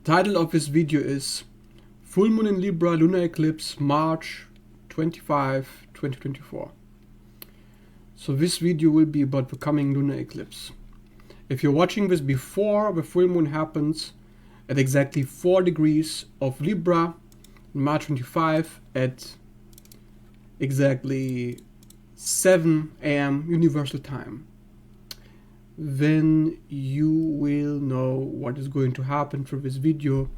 Title of this video is Full Moon in Libra, Lunar Eclipse, March 25, 2024. So this video will be about the coming lunar eclipse. If you're watching this before the full moon happens at exactly 4 degrees of Libra, March 25 at exactly 7 a.m. Universal Time, then you will know what is going to happen through this video.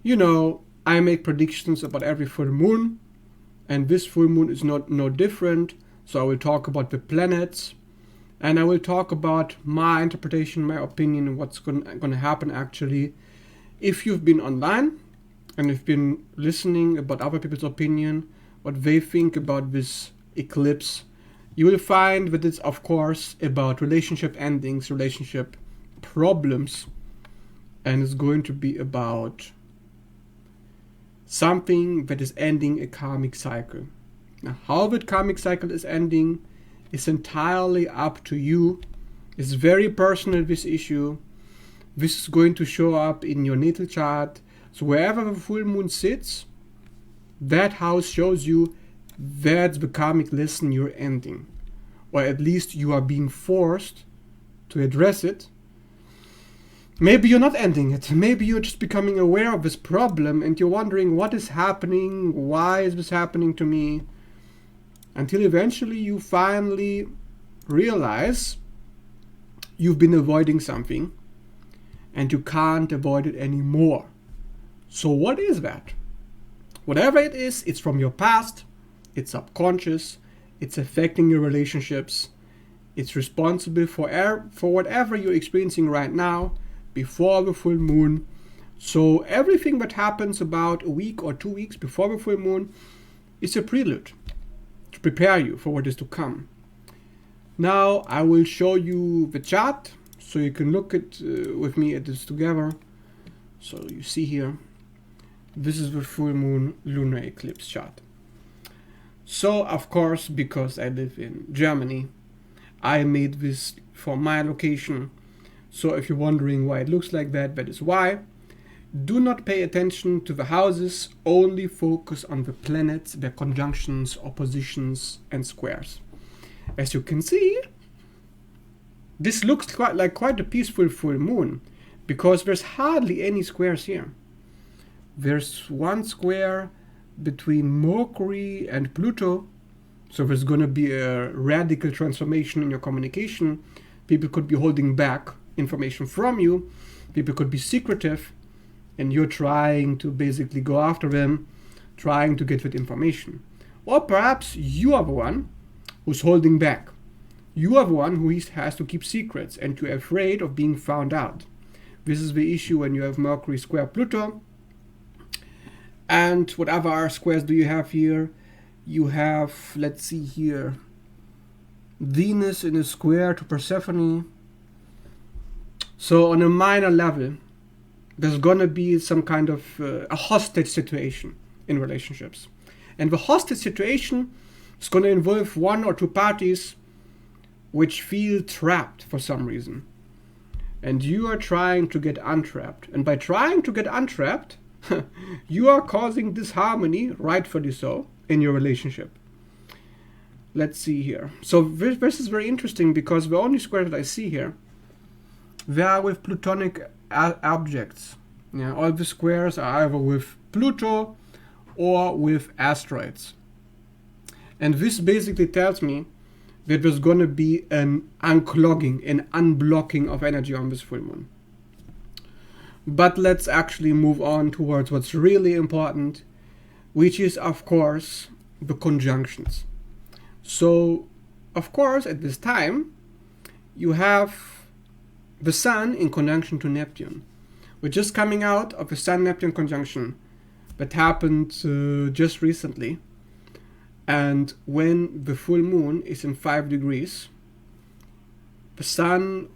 You know, I make predictions about every full moon, and this full moon is no different. So I will talk about the planets, and I will talk about my interpretation, my opinion, and what's going to happen actually. If you've been online and you've been listening about other people's opinion, what they think about this eclipse, you will find that it's of course about relationship endings, relationship problems, and it's going to be about something that is ending a karmic cycle. Now, how that karmic cycle is ending is entirely up to you. It's very personal, this issue. This is going to show up in your natal chart. So wherever the full moon sits, that house shows you that's the karmic lesson you're ending. Or at least you are being forced to address it. Maybe you're not ending it. Maybe you're just becoming aware of this problem and you're wondering what is happening, why is this happening to me? Until eventually you finally realize you've been avoiding something and you can't avoid it anymore. So what is that? Whatever it is, it's from your past, it's subconscious, it's affecting your relationships, it's responsible for whatever you're experiencing right now before the full moon. So everything that happens about a week or 2 weeks before the full moon is a prelude to prepare you for what is to come. Now I will show you the chart so you can look at with me at this together. So you see here, this is the full moon lunar eclipse chart. So of course, because I live in Germany, I made this for my location. So if you're wondering why it looks like that, that is why. Do not pay attention to the houses, only focus on the planets, their conjunctions, oppositions, and squares. As you can see, this looks quite a peaceful full moon, because there's hardly any squares here. There's one square between Mercury and Pluto, so there's going to be a radical transformation in your communication. People could be holding back information from you, people could be secretive, and you're trying to basically go after them, trying to get that information. Or perhaps you are the one who's holding back. You are the one who has to keep secrets and you're afraid of being found out. This is the issue when you have Mercury square Pluto. And what other squares do you have here? You have, let's see here, Venus in a square to Persephone. So on a minor level, there's going to be some kind of a hostage situation in relationships. And the hostage situation is going to involve one or two parties which feel trapped for some reason. And you are trying to get untrapped. And by trying to get untrapped, you are causing disharmony, rightfully so, in your relationship. Let's see here. So this is very interesting because the only square that I see here, they are with Plutonic objects. Yeah, all the squares are either with Pluto or with asteroids. And this basically tells me that there's going to be an unclogging, an unblocking of energy on this full moon. But let's actually move on towards what's really important, which is of course the conjunctions. So of course at this time you have the Sun in conjunction to Neptune. We're just coming out of a Sun-Neptune conjunction that happened just recently. And when the full moon is in 5 degrees, the Sun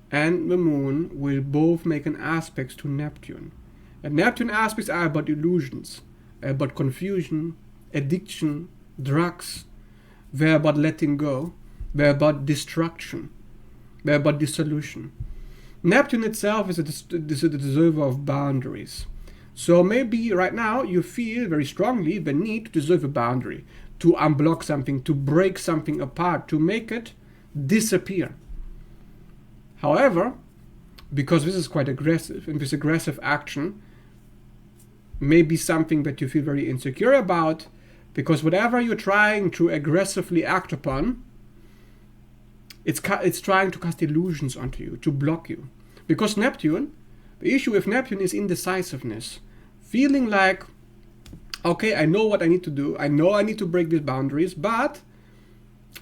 and the Moon will both make an aspect to Neptune. And Neptune aspects are about illusions, about confusion, addiction, drugs. They're about letting go. They're about destruction. They're about dissolution. Neptune itself is a dissolver of boundaries. So maybe right now you feel very strongly the need to dissolve a boundary, to unblock something, to break something apart, to make it disappear. However, because this is quite aggressive, and this aggressive action may be something that you feel very insecure about, because whatever you're trying to aggressively act upon, it's trying to cast illusions onto you, to block you. Because Neptune, the issue with Neptune is indecisiveness. Feeling like, okay, I know what I need to do, I know I need to break these boundaries, but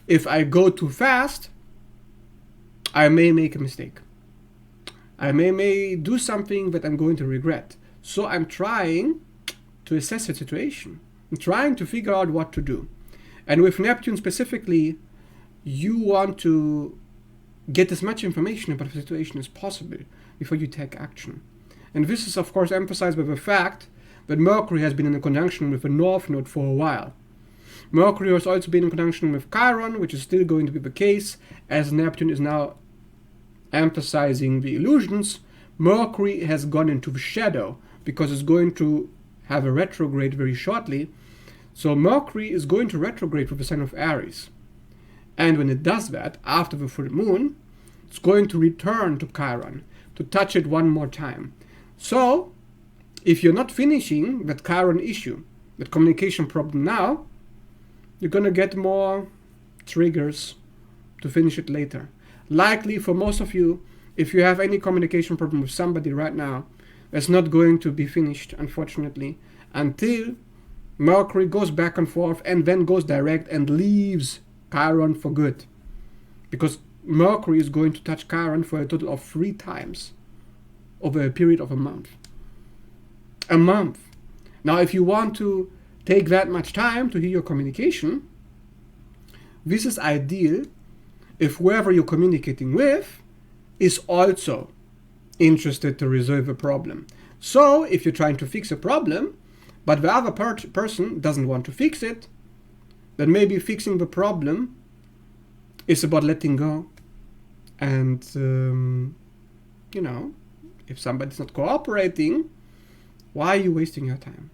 if I go too fast, I may make a mistake. I may do something that I'm going to regret. So I'm trying to assess the situation. I'm trying to figure out what to do. And with Neptune specifically, you want to get as much information about the situation as possible before you take action. And this is of course emphasized by the fact that Mercury has been in a conjunction with the North Node for a while. Mercury has also been in conjunction with Chiron, which is still going to be the case, as Neptune is now emphasizing the illusions. Mercury has gone into the shadow because it's going to have a retrograde very shortly. So Mercury is going to retrograde with the sign of Aries. And when it does that, after the full moon, it's going to return to Chiron, to touch it one more time. So, if you're not finishing that Chiron issue, that communication problem now, you're going to get more triggers to finish it later. Likely for most of you, if you have any communication problem with somebody right now, it's not going to be finished, unfortunately, until Mercury goes back and forth and then goes direct and leaves Chiron for good. Because Mercury is going to touch Chiron for a total of 3 times over a period of a month. A month. Now, if you want to take that much time to hear your communication, this is ideal if whoever you're communicating with is also interested to resolve a problem. So, if you're trying to fix a problem, but the other person doesn't want to fix it, then maybe fixing the problem is about letting go. And, if somebody's not cooperating, why are you wasting your time?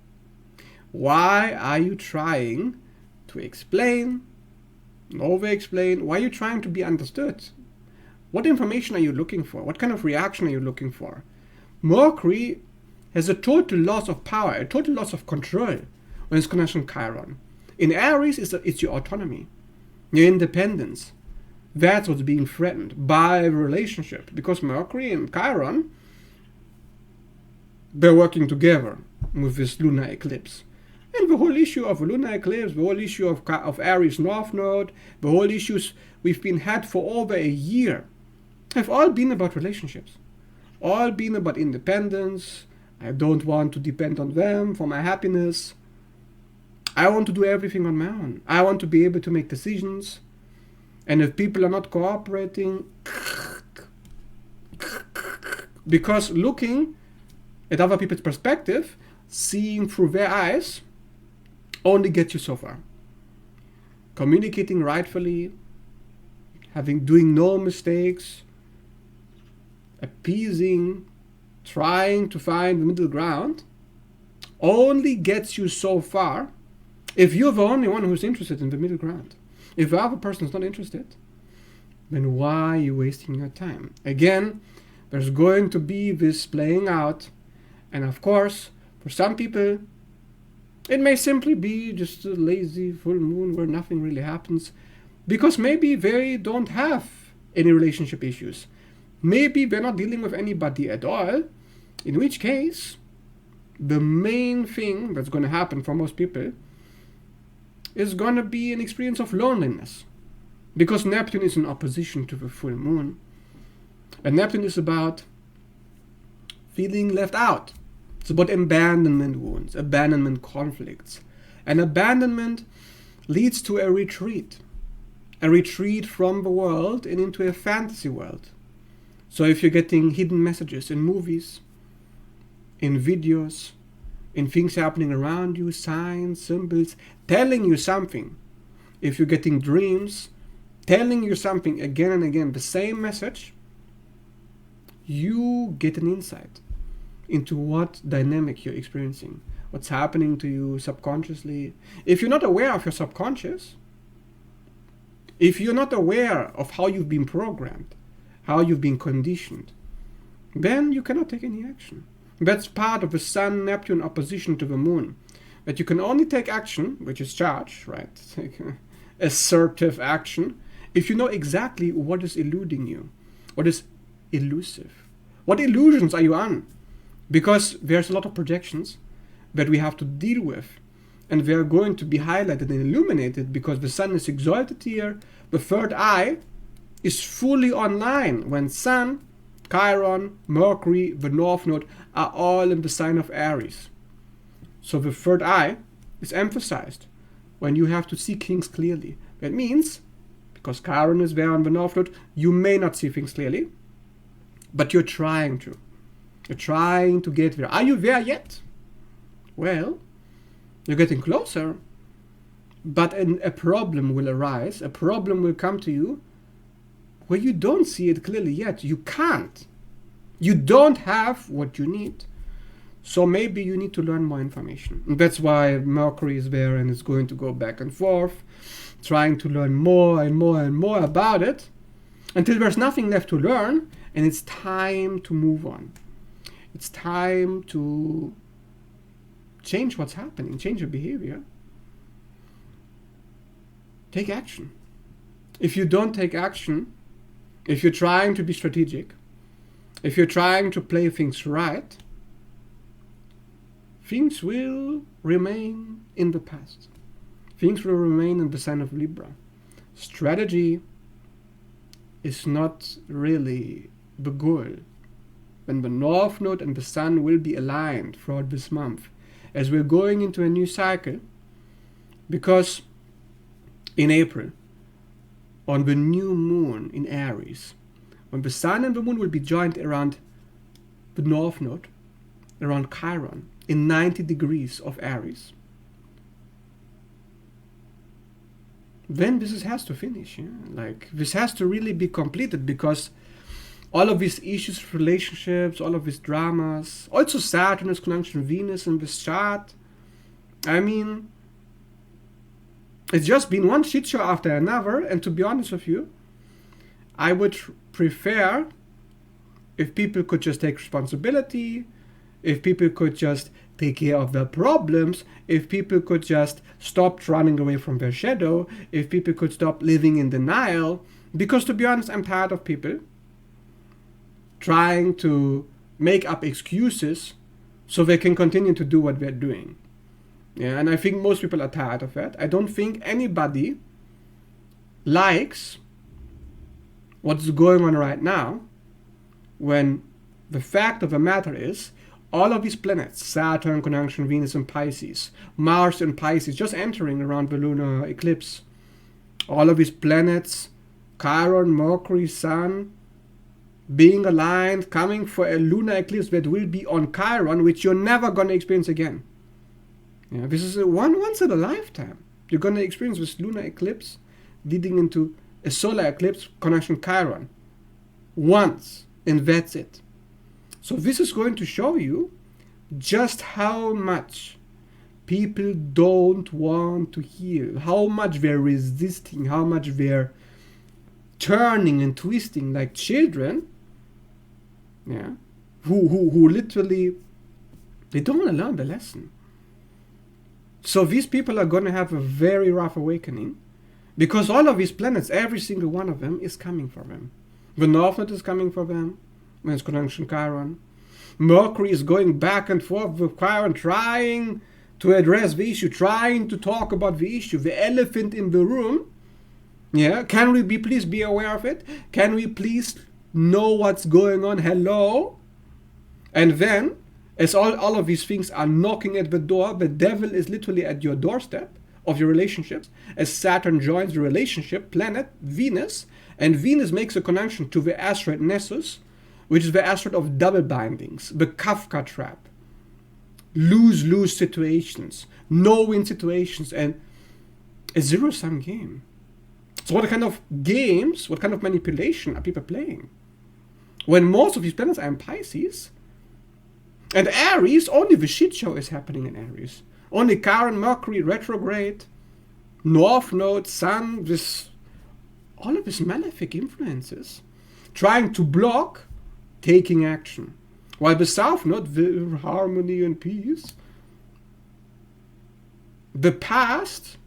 Why are you trying to explain, over-explain? Why are you trying to be understood? What information are you looking for? What kind of reaction are you looking for? Mercury has a total loss of power, a total loss of control when it's connection Chiron. In Aries, it's your autonomy, your independence. That's what's being threatened by the relationship. Because Mercury and Chiron, they're working together with this lunar eclipse. And the whole issue of a lunar eclipse, the whole issue of Aries North Node, the whole issues we've been had for over a year have all been about relationships. All been about independence. I don't want to depend on them for my happiness. I want to do everything on my own. I want to be able to make decisions. And if people are not cooperating, because looking at other people's perspective, seeing through their eyes, only gets you so far. Communicating rightfully, doing no mistakes, appeasing, trying to find the middle ground, only gets you so far if you're the only one who's interested in the middle ground. If the other person is not interested, then why are you wasting your time? Again, there's going to be this playing out, and of course, for some people, it may simply be just a lazy full moon where nothing really happens, because maybe they don't have any relationship issues. Maybe they're not dealing with anybody at all, in which case, the main thing that's going to happen for most people is going to be an experience of loneliness. Because Neptune is in opposition to the full moon. And Neptune is about feeling left out. It's about abandonment wounds, abandonment conflicts. And abandonment leads to a retreat from the world and into a fantasy world. So if you're getting hidden messages in movies, in videos, in things happening around you, signs, symbols, telling you something, if you're getting dreams, telling you something again and again, the same message, you get an insight into what dynamic you're experiencing, what's happening to you subconsciously. If you're not aware of your subconscious, if you're not aware of how you've been programmed, how you've been conditioned, then you cannot take any action. That's part of the Sun-Neptune opposition to the Moon. That you can only take action, which is charge, right? Assertive action, if you know exactly what is eluding you, what is elusive. What illusions are you on? Because there's a lot of projections that we have to deal with, and they're going to be highlighted and illuminated because the Sun is exalted here. The third eye is fully online when Sun, Chiron, Mercury, the North Node are all in the sign of Aries. So the third eye is emphasized when you have to see things clearly. That means, because Chiron is there on the North Node, you may not see things clearly, but you're trying to. You're trying to get there. Are you there yet? Well, you're getting closer, but a problem will arise. A problem will come to you where you don't see it clearly yet. You can't. You don't have what you need. So maybe you need to learn more information. And that's why Mercury is there and it's going to go back and forth, trying to learn more and more and more about it until there's nothing left to learn and it's time to move on. It's time to change what's happening, change your behavior. Take action. If you don't take action, if you're trying to be strategic, if you're trying to play things right, things will remain in the past. Things will remain in the sign of Libra. Strategy is not really the goal. When the North Node and the Sun will be aligned throughout this month, as we're going into a new cycle, because in April, on the new moon in Aries, when the Sun and the Moon will be joined around the North Node, around Chiron, in 90 degrees of Aries, then this has to finish. Yeah? Like, this has to really be completed, because all of these issues, relationships, all of these dramas, also Saturn is conjunction Venus in this chart. I mean, it's just been one shit show after another, and to be honest with you, I would prefer if people could just take responsibility, if people could just take care of their problems, if people could just stop running away from their shadow, if people could stop living in denial, because to be honest, I'm tired of people trying to make up excuses so they can continue to do what they're doing. Yeah, and I think most people are tired of that. I don't think anybody likes what's going on right now, when the fact of the matter is all of these planets, Saturn, conjunction Venus and Pisces, Mars and Pisces, just entering around the lunar eclipse, all of these planets, Chiron, Mercury, Sun, being aligned, coming for a lunar eclipse that will be on Chiron, which you're never going to experience again. Yeah, this is once in a lifetime. You're going to experience this lunar eclipse leading into a solar eclipse conjunction Chiron. Once, and that's it. So this is going to show you just how much people don't want to heal, how much they're resisting, how much they're turning and twisting like children, yeah, who literally, they don't want to learn the lesson. So these people are going to have a very rough awakening, because all of these planets, every single one of them is coming for them. The North Node is coming for them when it's conjunction Chiron. Mercury is going back and forth with Chiron, trying to address the issue, trying to talk about the issue, the elephant in the room. Yeah, can we please be aware of it? Can we please know what's going on? Hello? And then, as all of these things are knocking at the door, the devil is literally at your doorstep of your relationships, as Saturn joins the relationship planet Venus, and Venus makes a conjunction to the asteroid Nessus, which is the asteroid of double bindings, the Kafka trap, lose-lose situations, no-win situations, and a zero-sum game. So what kind of games, what kind of manipulation are people playing? when most of these planets are in Pisces. And Aries, only the shit show is happening in Aries. Only Chiron, Mercury, retrograde, North Node, Sun, all of these malefic influences trying to block taking action. While the South Node, the harmony and peace, the past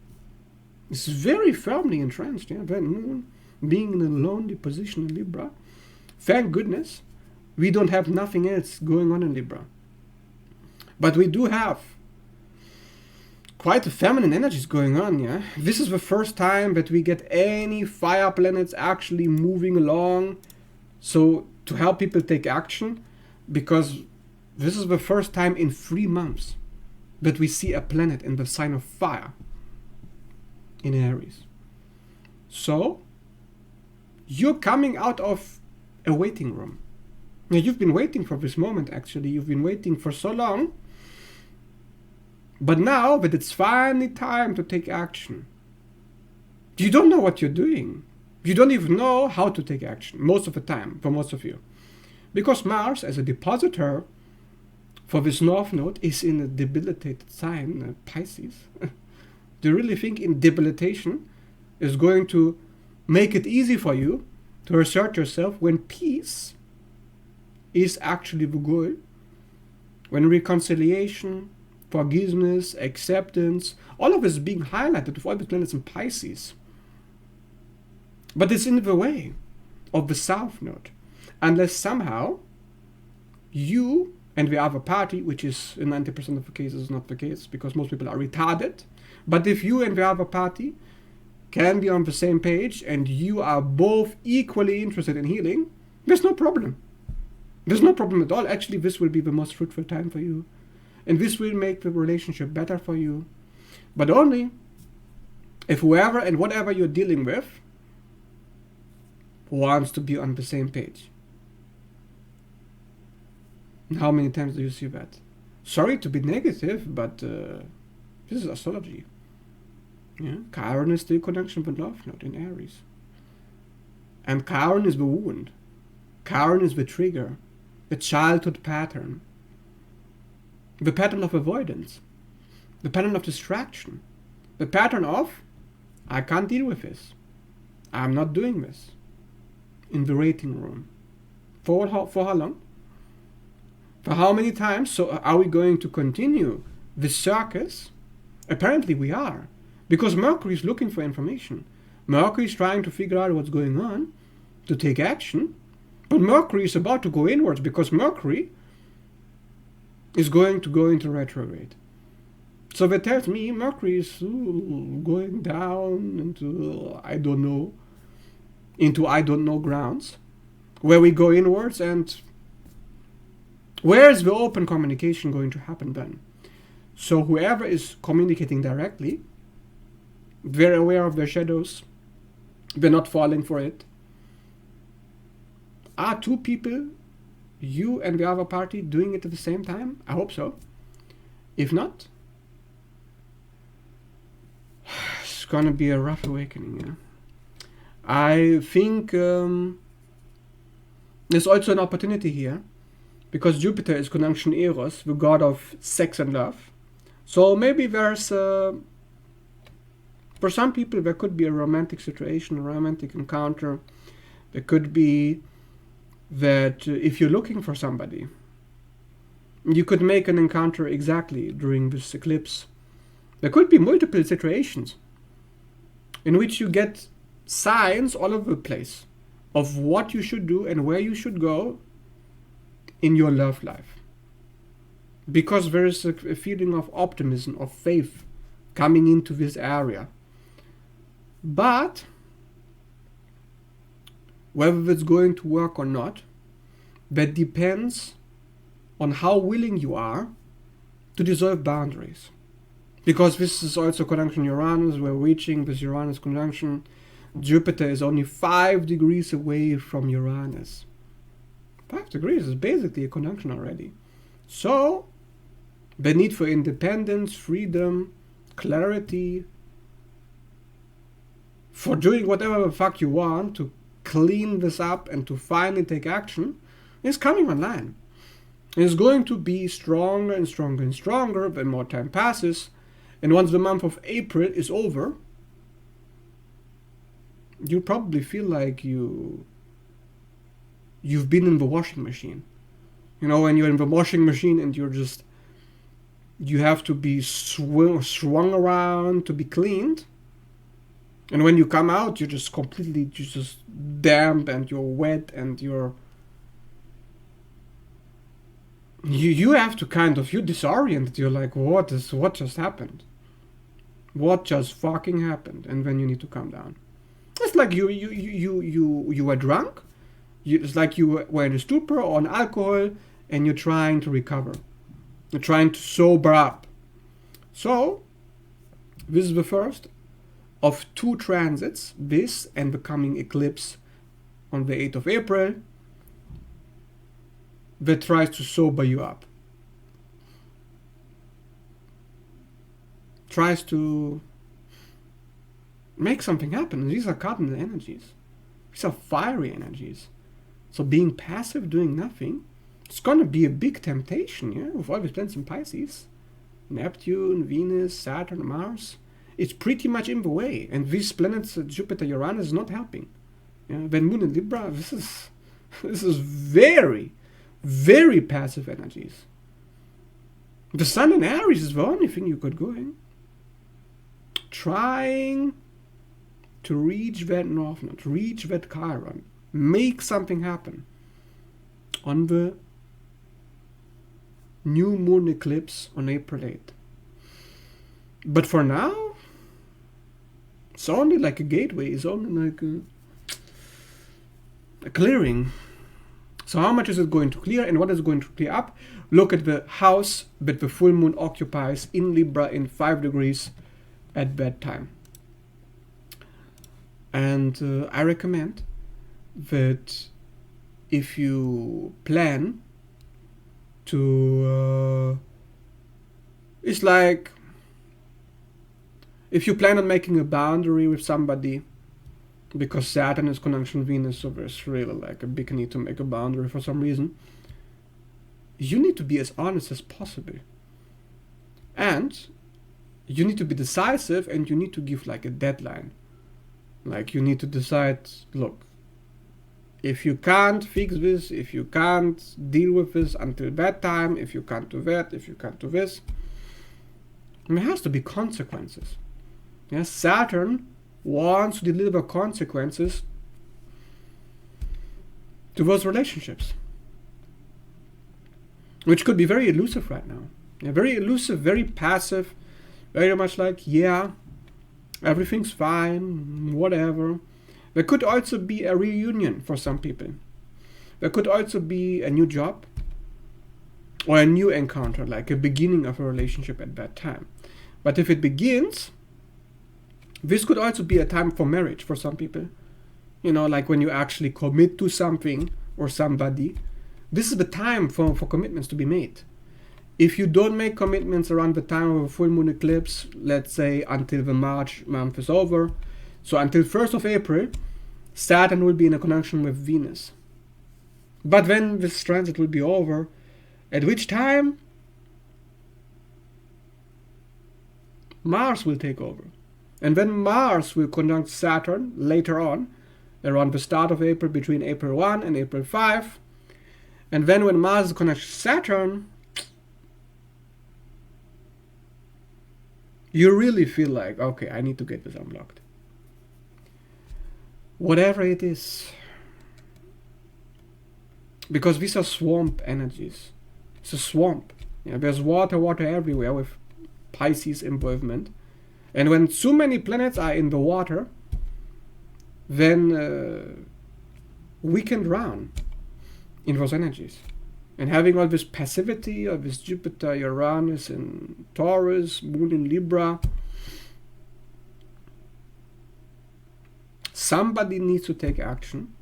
is very firmly entrenched. Yeah? The Moon being in a lonely position in Libra. Thank goodness we don't have nothing else going on in Libra. But we do have quite a feminine energies going on, yeah? This is the first time that we get any fire planets actually moving along, so to help people take action, because this is the first time in 3 months that we see a planet in the sign of fire in Aries. So you're coming out of a waiting room. Now, you've been waiting for this moment, actually. You've been waiting for so long. But now that it's finally time to take action, you don't know what you're doing. You don't even know how to take action, most of the time, for most of you. Because Mars, as a depositor for this North Node, is in a debilitated sign, Pisces. Do you really think in debilitation is going to make it easy for you to assert yourself when peace is actually the goal? When reconciliation, forgiveness, acceptance, all of this is being highlighted with all the planets in Pisces. But it's in the way of the South Node. Unless somehow you and the other party, which is in 90% of the cases not the case, because most people are retarded, but if you and the other party can be on the same page and you are both equally interested in healing, there's no problem. There's no problem at all. Actually, this will be the most fruitful time for you. And this will make the relationship better for you. But only if whoever and whatever you're dealing with wants to be on the same page. And how many times do you see that? Sorry to be negative, but this is astrology. Yeah? Chiron is the conjunction with North Node in Aries. And Chiron is the wound. Chiron is the trigger, the childhood pattern. The pattern of avoidance, the pattern of distraction, the pattern of, I can't deal with this, I'm not doing this, in the waiting room. For how long? For how many times? So are we going to continue this circus? Apparently we are, because Mercury is looking for information. Mercury is trying to figure out what's going on, to take action, but Mercury is about to go inwards, because Mercury is going to go into retrograde. So that tells me Mercury is going down into I don't know grounds, where we go inwards, and where is the open communication going to happen then? So whoever is communicating directly, very aware of their shadows, they're not falling for it. Are two people, you and the other party, doing it at the same time? I hope so. If not, it's gonna be a rough awakening. Yeah? I think there's also an opportunity here, because Jupiter is conjunction Eros, the god of sex and love. So maybe there's for some people there could be a romantic situation, a romantic encounter. There could be that if you're looking for somebody, you could make an encounter exactly during this eclipse. There could be multiple situations in which you get signs all over the place of what you should do and where you should go in your love life. Because there is a feeling of optimism, of faith coming into this area. But whether it's going to work or not, that depends on how willing you are to dissolve boundaries. Because this is also conjunction Uranus, we're reaching this Uranus conjunction. Jupiter is only 5 degrees away from Uranus. 5 degrees is basically a conjunction already. So, the need for independence, freedom, clarity, for doing whatever the fuck you want to clean this up and to finally take action, It's coming online. It's going to be stronger and stronger and stronger when more time passes. And once the month of April is over, you probably feel like you've been in the washing machine. You know, when you're in the washing machine and you have to be swung around to be cleaned. And when you come out, you're just completely just damp and you're wet and you have to you're disoriented. You're like, what just happened? What just fucking happened? And then you need to calm down. It's like you were drunk. It's like you were in a stupor or on alcohol and you're trying to recover. You're trying to sober up. So, this is the first of 2 transits, this and the coming eclipse on the 8th of April, that tries to sober you up. Tries to make something happen. These are cardinal energies. These are fiery energies. So being passive, doing nothing, it's going to be a big temptation, yeah? With all these planets in Pisces. Neptune, Venus, Saturn, Mars. It's pretty much in the way. And these planets, Jupiter, Uranus, is not helping. Yeah? When Moon in Libra, this is very, very passive energies. The Sun in Aries is the only thing you got going. Trying to reach that North Node, reach that Chiron, make something happen on the new moon eclipse on April 8th. But for now, it's only like a gateway, it's only like a clearing. So how much is it going to clear and what is it going to clear up? Look at the house that the full moon occupies in Libra in 5 degrees at that time. And I recommend that if you plan to, it's like if you plan on making a boundary with somebody, because Saturn is conjunction Venus, so there's really like a big need to make a boundary for some reason, you need to be as honest as possible. And you need to be decisive and you need to give like a deadline. Like you need to decide, look, if you can't fix this, if you can't deal with this until that time, if you can't do that, if you can't do this, there has to be consequences. Yes, Saturn wants to deliver consequences to those relationships, which could be very elusive right now. Yeah, very elusive, very passive, very much like, yeah, everything's fine, whatever. There could also be a reunion for some people. There could also be a new job or a new encounter, like a beginning of a relationship at that time. But if it begins, this could also be a time for marriage for some people. You know, like when you actually commit to something or somebody, this is the time for commitments to be made. If you don't make commitments around the time of a full moon eclipse, let's say until the March month is over, so until 1st of April, Saturn will be in a conjunction with Venus. But when this transit will be over, at which time Mars will take over. And when Mars will conjunct Saturn later on, around the start of April, between April 1 and April 5, and then when Mars connects Saturn, you really feel like, okay, I need to get this unblocked. Whatever it is. Because these are swamp energies. It's a swamp. Yeah, there's water everywhere with Pisces involvement. And when so many planets are in the water, then we can drown in those energies. And having all this passivity of this Jupiter, Uranus in Taurus, Moon in Libra, somebody needs to take action.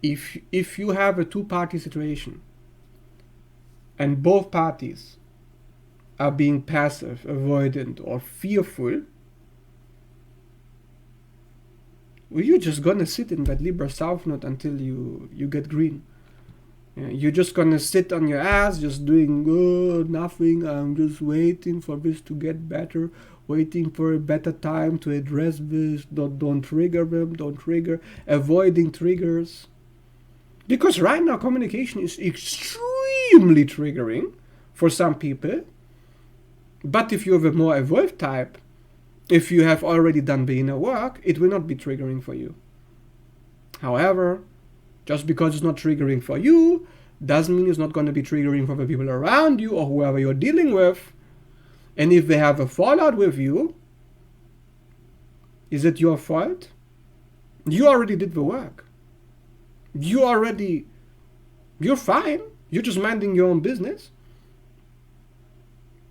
If you have a two-party situation and both parties are being passive, avoidant, or fearful, well, you're just gonna sit in that Libra South Node until you get green. You're just gonna sit on your ass, just doing nothing. I'm just waiting for this to get better, waiting for a better time to address this. Don't trigger them. Don't trigger. Avoiding triggers. Because right now communication is extremely triggering for some people. But if you have a more evolved type, if you have already done the inner work, it will not be triggering for you. However, just because it's not triggering for you, doesn't mean it's not going to be triggering for the people around you or whoever you're dealing with. And if they have a fallout with you, is it your fault? You already did the work. You're fine. You're just minding your own business.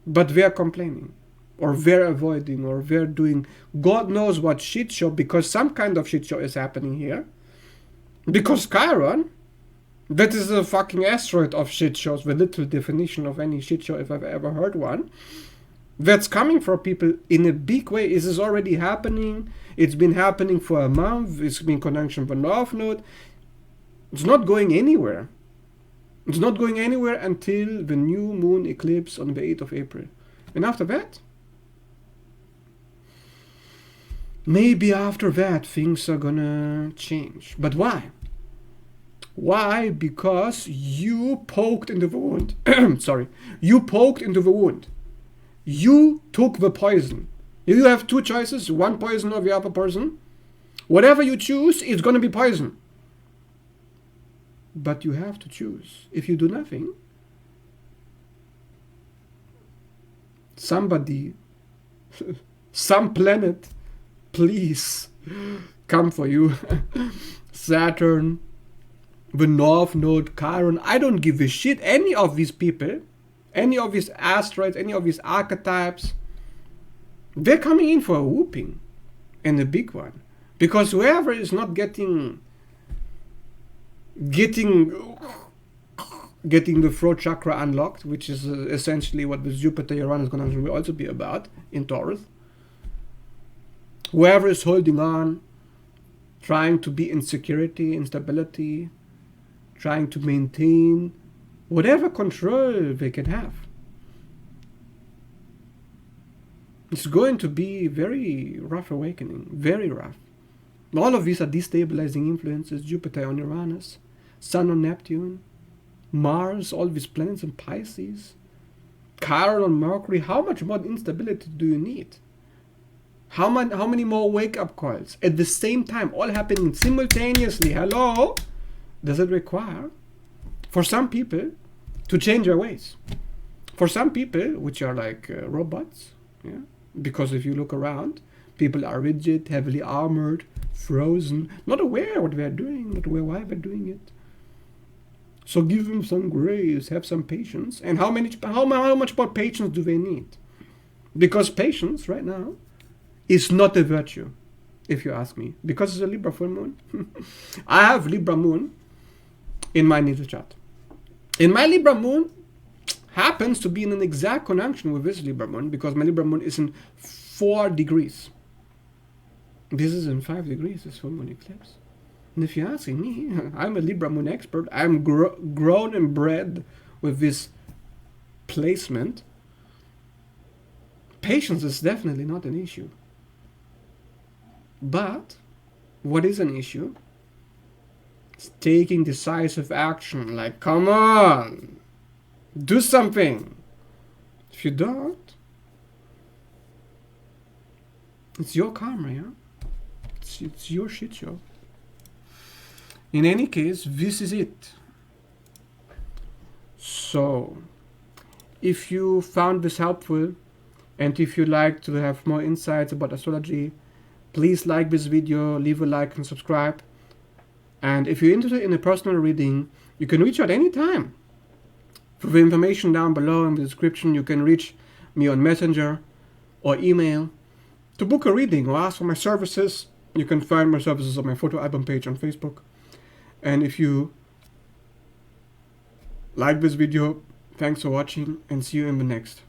But they're complaining, or they're avoiding, or they're doing God knows what shit show, because some kind of shit show is happening here. Because Chiron, that is a fucking asteroid of shit shows, the literal definition of any shit show if I've ever heard one. That's coming for people in a big way. This is already happening. It's been happening for a month. It's been conjunction with North Node. It's not going anywhere. It's not going anywhere until the new moon eclipse on the 8th of April. And after that, maybe after that things are gonna change. But why? Why? Because you poked into the wound. Sorry. You poked into the wound. You took the poison. You have two choices, one poison or the other poison. Whatever you choose, it's gonna be poison. But you have to choose. If you do nothing, somebody, some planet, please come for you. Saturn, the North Node, Chiron, I don't give a shit. Any of these people, any of these asteroids, any of these archetypes, they're coming in for a whooping, and a big one. Because whoever is not getting the throat chakra unlocked, which is essentially what the Jupiter-Uranus conjunction will also be about in Taurus. Whoever is holding on, trying to be in security, instability, trying to maintain whatever control they can have. It's going to be very rough awakening, very rough. All of these are destabilizing influences, Jupiter on Uranus, Sun on Neptune, Mars, all these planets in Pisces, Chiron on Mercury. How much more instability do you need? How many more wake-up calls at the same time, all happening simultaneously? Hello? Does it require, for some people, to change their ways? For some people, which are like robots, yeah? Because if you look around, people are rigid, heavily armored, frozen, not aware what they're doing, not aware why they're doing it. So give them some grace, have some patience. And how much more patience do they need? Because patience right now is not a virtue, if you ask me. Because it's a Libra full moon. I have Libra moon in my natal chart. And my Libra moon happens to be in an exact conjunction with this Libra moon, because my Libra moon is in 4 degrees. This is in 5 degrees, this full moon eclipse. And if you're asking me, I'm a Libra moon expert. I'm grown and bred with this placement. Patience is definitely not an issue. But what is an issue? It's taking decisive action. Like, come on, do something. If you don't, it's your karma, yeah? It's your shit show. In any case, this is it. So, if you found this helpful, and if you'd like to have more insights about astrology, please like this video, leave a like and subscribe. And if you're interested in a personal reading, you can reach out anytime. For the information down below in the description, you can reach me on Messenger or email to book a reading or ask for my services. You can find my services on my photo album page on Facebook. And if you like this video, thanks for watching, and see you in the next.